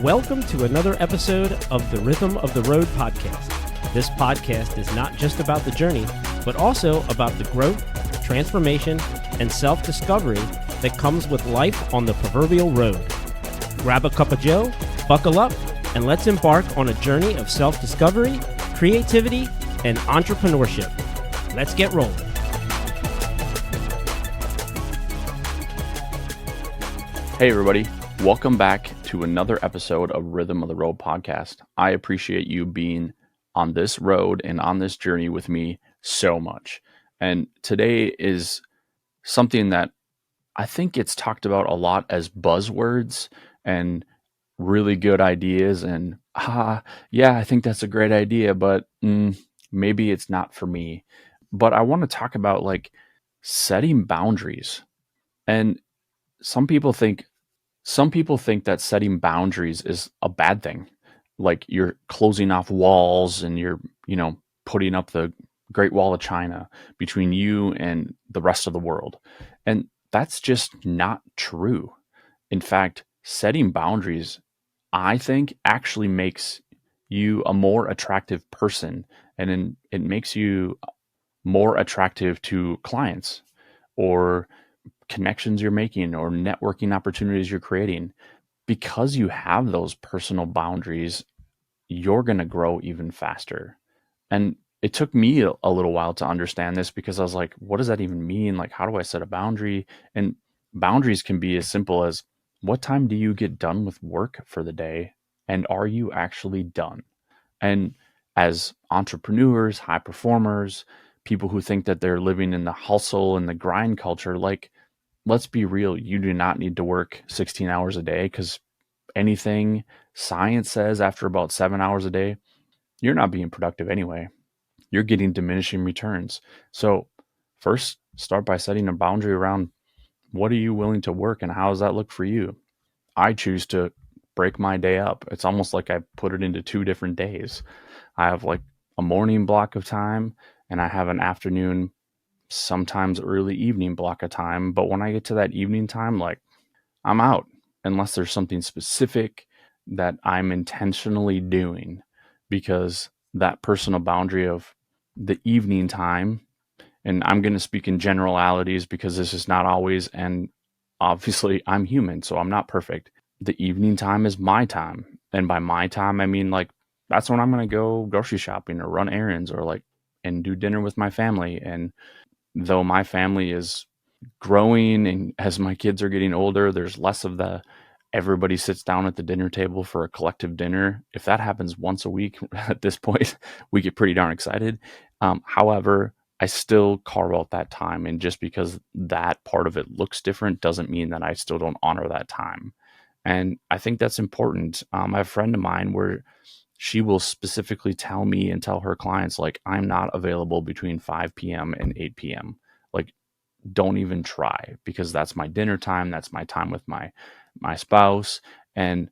Welcome to another episode of the Rhythm of the Road podcast. This podcast is not just about the journey, but also about the growth, transformation, and self-discovery that comes with life on the proverbial road. Grab a cup of joe, buckle up, and let's embark on a journey of self-discovery, creativity, and entrepreneurship. Let's get rolling. Hey everybody, welcome back to another episode of Rhythm of the Road podcast. I appreciate you being on this road and on this journey with me so much. And today is something that I think gets talked about a lot as buzzwords and really good ideas and yeah, I think that's a great idea, but maybe it's not for me. But I want to talk about like setting boundaries. And some people think that setting boundaries is a bad thing. Like you're closing off walls and you're, putting up the Great Wall of China between you and the rest of the world. And that's just not true. In fact, setting boundaries, I think, actually makes you a more attractive person, and it makes you more attractive to clients or connections you're making or networking opportunities you're creating. Because you have those personal boundaries, you're going to grow even faster. And it took me a little while to understand this because I was like, what does that even mean? Like, how do I set a boundary? And boundaries can be as simple as, what time do you get done with work for the day? And are you actually done? And as entrepreneurs, high performers, people who think that they're living in the hustle and the grind culture, like, let's be real, you do not need to work 16 hours a day, because anything science says after about 7 hours a day, you're not being productive anyway. You're getting diminishing returns. So first, start by setting a boundary around what are you willing to work and how does that look for you? I choose to break my day up. It's almost like I put it into 2 different days. I have like a morning block of time and I have an afternoon, sometimes early evening block of time. But when I get to that evening time, like, I'm out unless there's something specific that I'm intentionally doing, because that personal boundary of the evening time, and I'm going to speak in generalities because this is not always, and obviously I'm human, so I'm not perfect. The evening time is my time. And by my time, I mean like that's when I'm going to go grocery shopping or run errands or like and do dinner with my family. And though my family is growing and as my kids are getting older, there's less of the everybody sits down at the dinner table for a collective dinner. If that happens once a week at this point, we get pretty darn excited. However, I still carve out that time. And just because that part of it looks different doesn't mean that I still don't honor that time. And I think that's important. I have a friend of mine where she will specifically tell me and tell her clients, like, I'm not available between 5 p.m. and 8 p.m. Like, don't even try, because that's my dinner time. That's my time with my spouse. And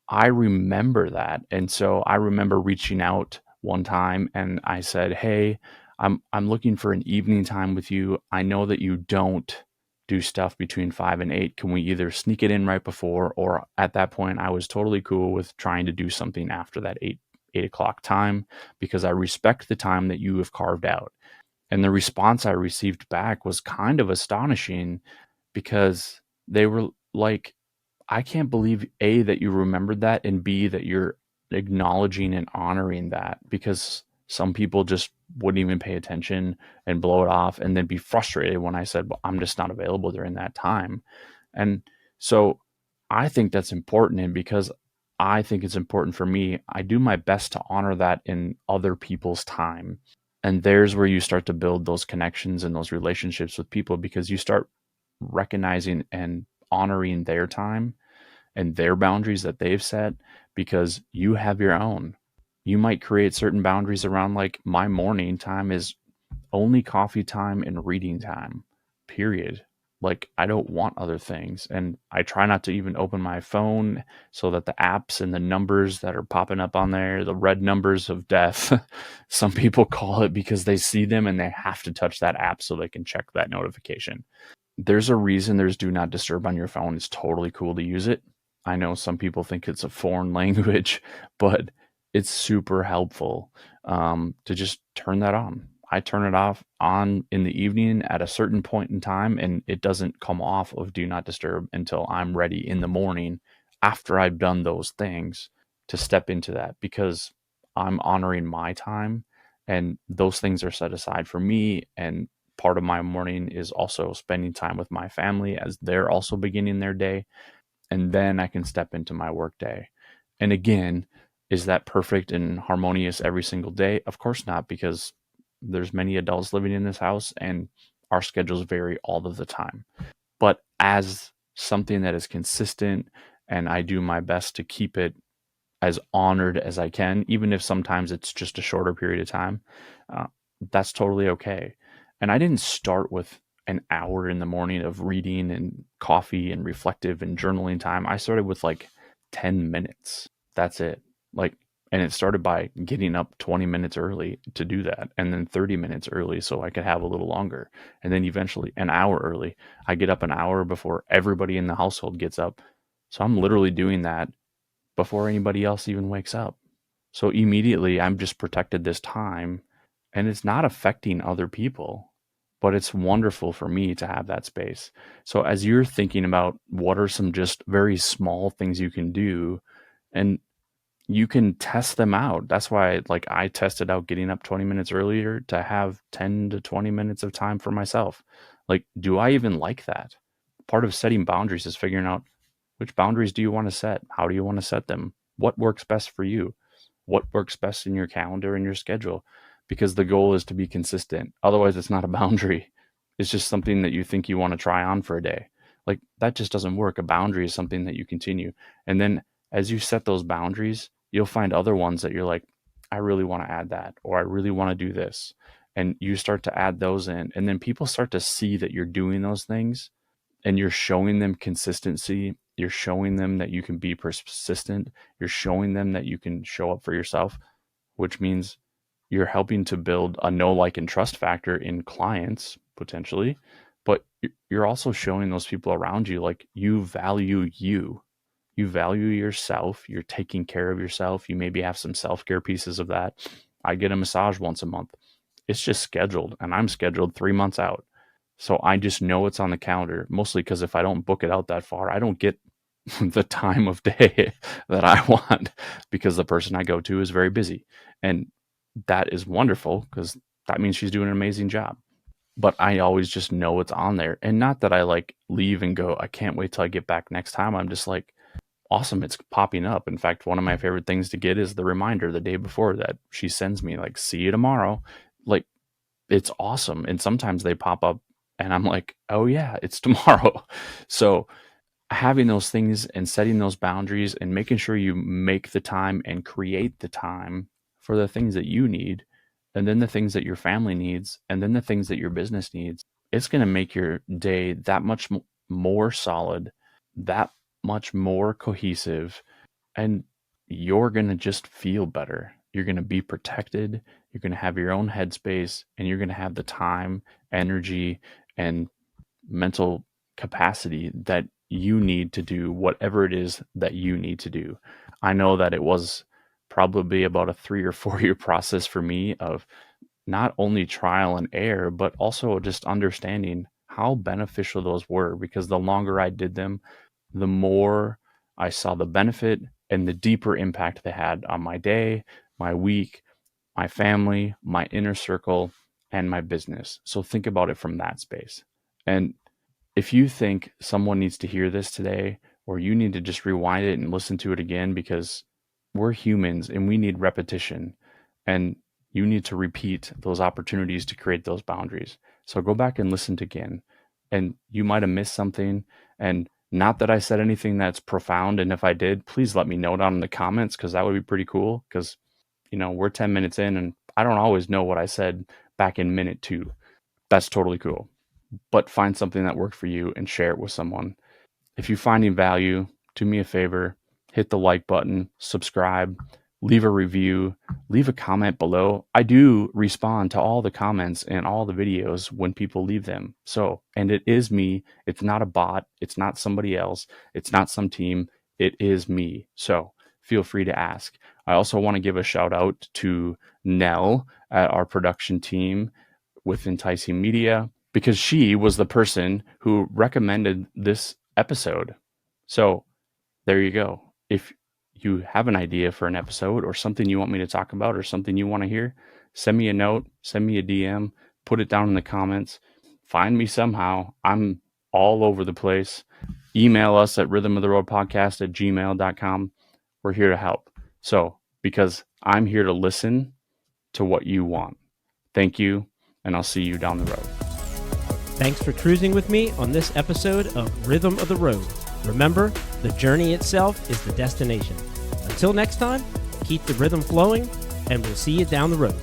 I remember that. And so I remember reaching out one time and I said, hey, I'm looking for an evening time with you. I know that you don't do stuff between 5 and 8. Can we either sneak it in right before, or at that point I was totally cool with trying to do something after that 8 o'clock time, because I respect the time that you have carved out. And the response I received back was kind of astonishing, because they were like, I can't believe A, that you remembered that, and B, that you're acknowledging and honoring that, because some people just wouldn't even pay attention and blow it off and then be frustrated when I said, well, I'm just not available during that time. And so I think that's important. And because I think it's important for me, I do my best to honor that in other people's time. And there's where you start to build those connections and those relationships with people, because you start recognizing and honoring their time and their boundaries that they've set, because you have your own. You might create certain boundaries around, like, my morning time is only coffee time and reading time, period. Like, I don't want other things. And I try not to even open my phone, so that the apps and the numbers that are popping up on there, the red numbers of death, some people call it, because they see them and they have to touch that app so they can check that notification. There's a reason there's do not disturb on your phone. It's totally cool to use it. I know some people think it's a foreign language, but it's super helpful to just turn that on. I turn it off on in the evening at a certain point in time, and it doesn't come off of do not disturb until I'm ready in the morning after I've done those things to step into that, because I'm honoring my time and those things are set aside for me. And part of my morning is also spending time with my family as they're also beginning their day, and then I can step into my work day. And again, is that perfect and harmonious every single day? Of course not, because there's many adults living in this house and our schedules vary all of the time. But as something that is consistent, and I do my best to keep it as honored as I can, even if sometimes it's just a shorter period of time, uh, that's totally okay. And I didn't start with an hour in the morning of reading and coffee and reflective and journaling time. I started with like 10 minutes. That's it. Like, and it started by getting up 20 minutes early to do that, and then 30 minutes early so I could have a little longer. And then eventually an hour early. I get up an hour before everybody in the household gets up. So I'm literally doing that before anybody else even wakes up. So immediately I'm just protected this time, and it's not affecting other people, but it's wonderful for me to have that space. So as you're thinking about what are some just very small things you can do, and you can test them out. That's why like I tested out getting up 20 minutes earlier to have 10 to 20 minutes of time for myself. Like, do I even like that? Part of setting boundaries is figuring out which boundaries do you want to set? How do you want to set them? What works best for you? What works best in your calendar and your schedule? Because the goal is to be consistent. Otherwise, it's not a boundary. It's just something that you think you want to try on for a day. Like, that just doesn't work. A boundary is something that you continue. And then as you set those boundaries, you'll find other ones that you're like, I really want to add that, or I really want to do this. And you start to add those in. And then people start to see that you're doing those things, and you're showing them consistency. You're showing them that you can be persistent. You're showing them that you can show up for yourself, which means you're helping to build a know, like, and trust factor in clients potentially. But you're also showing those people around you like you value you. You value yourself. You're taking care of yourself. You maybe have some self care pieces of that. I get a massage once a month. It's just scheduled, and I'm scheduled 3 months out. So I just know it's on the calendar, mostly because if I don't book it out that far, I don't get the time of day that I want, because the person I go to is very busy. And that is wonderful because that means she's doing an amazing job. But I always just know it's on there. And not that I like leave and go, I can't wait till I get back next time. I'm just like, awesome, it's popping up. In fact, one of my favorite things to get is the reminder the day before that she sends me, like, see you tomorrow. Like, it's awesome. And sometimes they pop up and I'm like, oh yeah, it's tomorrow. So having those things and setting those boundaries and making sure you make the time and create the time for the things that you need, and then the things that your family needs, and then the things that your business needs, it's going to make your day that much more solid, that much more cohesive, and you're going to just feel better. You're going to be protected. You're going to have your own headspace, and you're going to have the time, energy, and mental capacity that you need to do whatever it is that you need to do. I know that it was probably about a 3 or 4 year process for me of not only trial and error, but also just understanding how beneficial those were, because the longer I did them, the more I saw the benefit and the deeper impact they had on my day, my week, my family, my inner circle, and my business. So think about it from that space. And if you think someone needs to hear this today, or you need to just rewind it and listen to it again, because we're humans and we need repetition, and you need to repeat those opportunities to create those boundaries. So go back and listen to again, and you might have missed something. And not that I said anything that's profound. And if I did, please let me know down in the comments, because that would be pretty cool. Because, we're 10 minutes in and I don't always know what I said back in minute 2. That's totally cool. But find something that worked for you and share it with someone. If you're finding value, do me a favor, hit the like button, subscribe, leave a review, leave a comment below. I do respond to all the comments and all the videos when people leave them. So, and it is me. It's not a bot. It's not somebody else. It's not some team. it is me. So feel free to ask. I also want to give a shout out to Nell at our production team with Enticing Media, because she was the person who recommended this episode. So there you go. If you have an idea for an episode or something you want me to talk about or something you want to hear, send me a note, send me a DM, put it down in the comments, find me somehow. I'm all over the place. Email us at rhythmoftheroadpodcast@gmail.com. We're here to help. So, because I'm here to listen to what you want. Thank you, and I'll see you down the road. Thanks for cruising with me on this episode of Rhythm of the Road. Remember, the journey itself is the destination. Until next time, keep the rhythm flowing, and we'll see you down the road.